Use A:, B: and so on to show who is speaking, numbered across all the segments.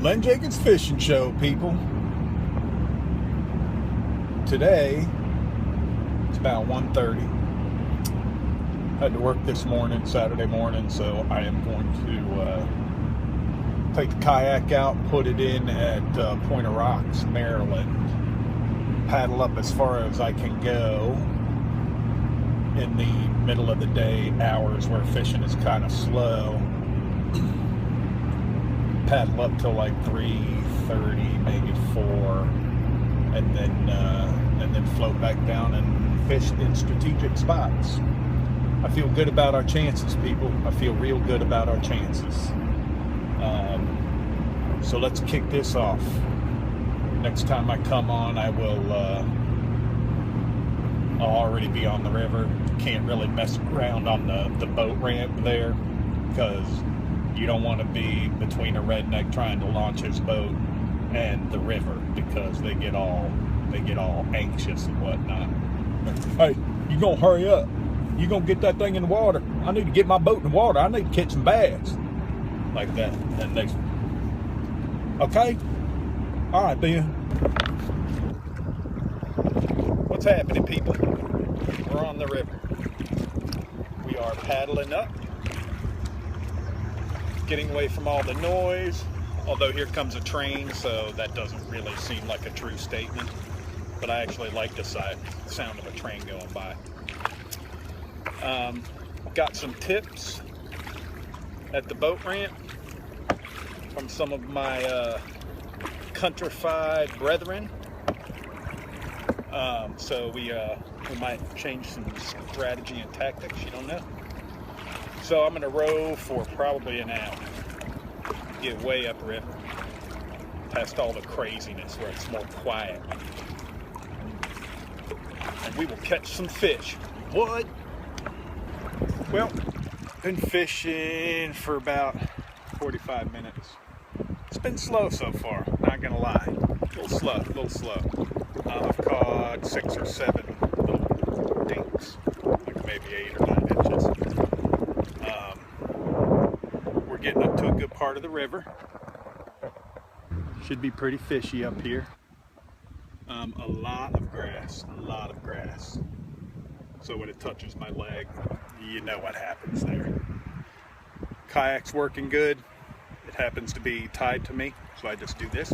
A: Len Jenkins Fishing Show, people. Today, it's about 1:30. Had to work this morning, Saturday morning, so I am going to take the kayak out, put it in at Point of Rocks, Maryland. Paddle up as far as I can go in the middle of the day hours where fishing is kind of slow. Paddle up till like 3:30, maybe 4, and then float back down and fish in strategic spots. I feel good about our chances, people. I feel real good about our chances. So let's kick this off. Next time I come on, I'll already be on the river. Can't really mess around on the boat ramp there, because you don't want to be between a redneck trying to launch his boat and the river, because they get all anxious and whatnot. Hey, you gonna hurry up? You gonna get that thing in the water? I need to get my boat in the water. I need to catch some bass. Like that. And they, okay? All right, then. What's happening, people? We're on the river. We are paddling up, getting away from all the noise, although here comes a train, so that doesn't really seem like a true statement, but I actually like the sound of a train going by. Got some tips at the boat ramp from some of my countrified brethren, so we might change some strategy and tactics, you don't know. So I'm gonna row for probably an hour, get way upriver, past all the craziness where it's more quiet, and we will catch some fish. What? Well, been fishing for about 45 minutes. It's been slow so far, not gonna lie. A little slow. I've caught 6 or 7 little dinks, like maybe 8 or 9 inches. We're getting up to a good part of the river. Should be pretty fishy up here. A lot of grass. So when it touches my leg, you know what happens there. Kayak's working good. It happens to be tied to me, so I just do this,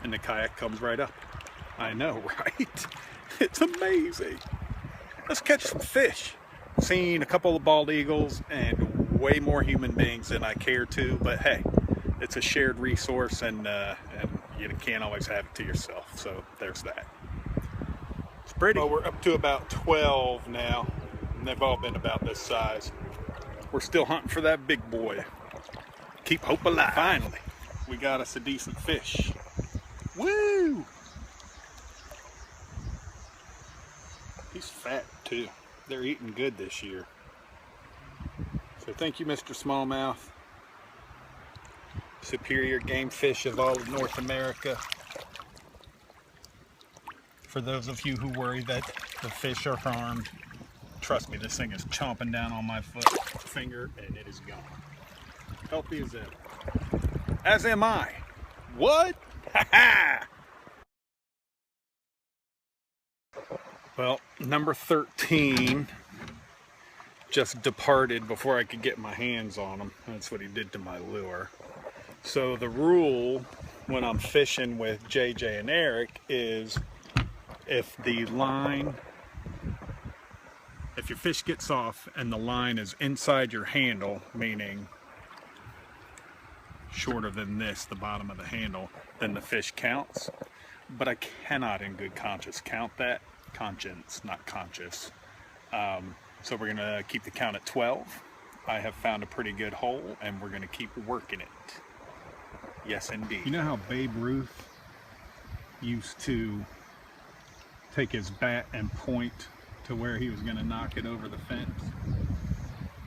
A: and the kayak comes right up. I know, right? It's amazing. Let's catch some fish. Seen a couple of bald eagles and way more human beings than I care to, but hey, it's a shared resource, and you can't always have it to yourself, so there's that. It's pretty. Well, we're up to about 12 now, and they've all been about this size. We're still hunting for that big boy. Keep hope alive. Finally, we got us a decent fish. Woo! He's fat too. They're eating good this year. So thank you, Mr. Smallmouth. Superior game fish of all of North America. For those of you who worry that the fish are harmed, trust me, this thing is chomping down on my finger and it is gone. Healthy as ever. As am I. What? Ha ha! Well, number 13 just departed before I could get my hands on him. That's what he did to my lure. So the rule when I'm fishing with JJ and Eric is if your fish gets off and the line is inside your handle, meaning shorter than this, the bottom of the handle, then the fish counts. But I cannot in good conscience count that. Conscience, not conscious. So we're gonna keep the count at 12. I have found a pretty good hole and we're gonna keep working it. Yes, indeed. You know how Babe Ruth used to take his bat and point to where he was gonna knock it over the fence?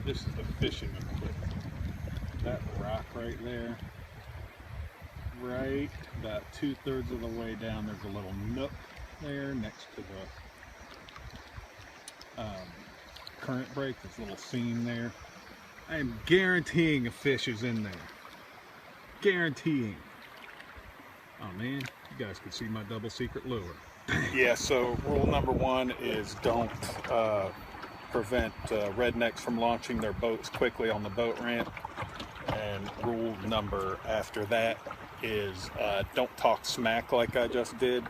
A: This is the fishing equipment. That rock right there, right about 2/3 of the way down, there's a little nook there next to the current break, this little seam there. I am guaranteeing a fish is in there.
B: guaranteeing. Oh man, you guys can see my double secret lure.
A: Yeah, so rule number one is don't prevent rednecks from launching their boats quickly on the boat ramp. And rule number after that is don't talk smack like I just did,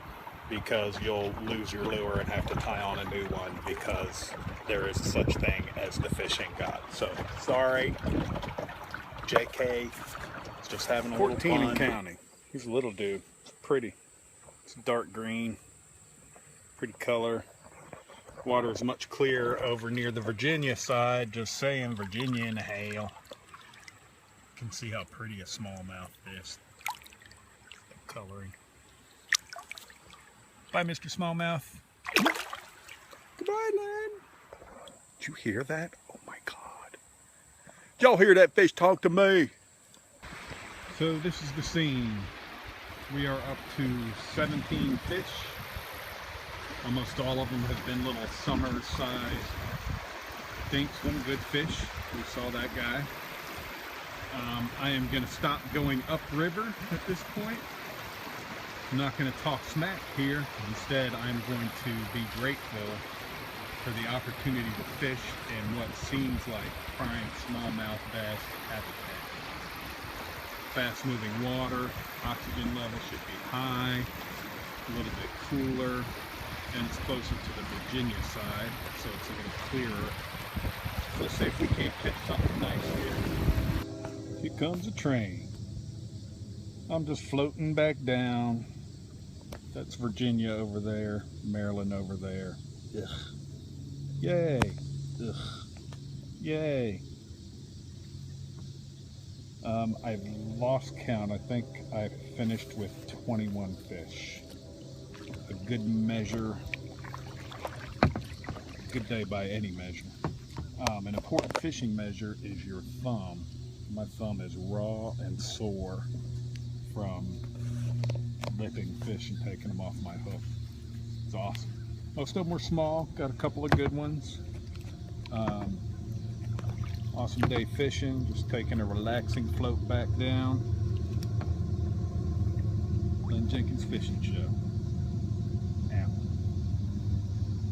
A: because you'll lose your lure and have to tie on a new one, because there is such thing as the fishing god. So sorry, JK, it's just having a little fun.
B: 14 and counting.
A: He's a little dude. It's pretty. It's dark green. Pretty color. Water is much clearer over near the Virginia side. Just saying, Virginia in the hail. You can see how pretty a smallmouth is. The coloring. Bye, Mr. Smallmouth. Goodbye, Len. Did you hear that? Oh my God. Did y'all hear that fish talk to me?
B: So this is the scene. We are up to 17 fish. Almost all of them have been little summer-sized dinks, one good fish. We saw that guy. I am going to stop going upriver at this point. I'm not going to talk smack here. Instead, I'm going to be grateful for the opportunity to fish in what seems like prime smallmouth bass habitat. Fast-moving water, oxygen level should be high, a little bit cooler, and it's closer to the Virginia side, so it's a little clearer. Let's see if we can't catch something nice here. Here comes a train. I'm just floating back down. That's Virginia over there, Maryland over there. Ugh. Yay. Ugh. Yay. I've lost count. I think I finished with 21 fish. A good measure. Good day by any measure. An important fishing measure is your thumb. My thumb is raw and sore from ripping fish and taking them off my hook. It's awesome. Most of them were small. Got a couple of good ones. Awesome day fishing. Just taking a relaxing float back down. Len Jenkins Fishing Show.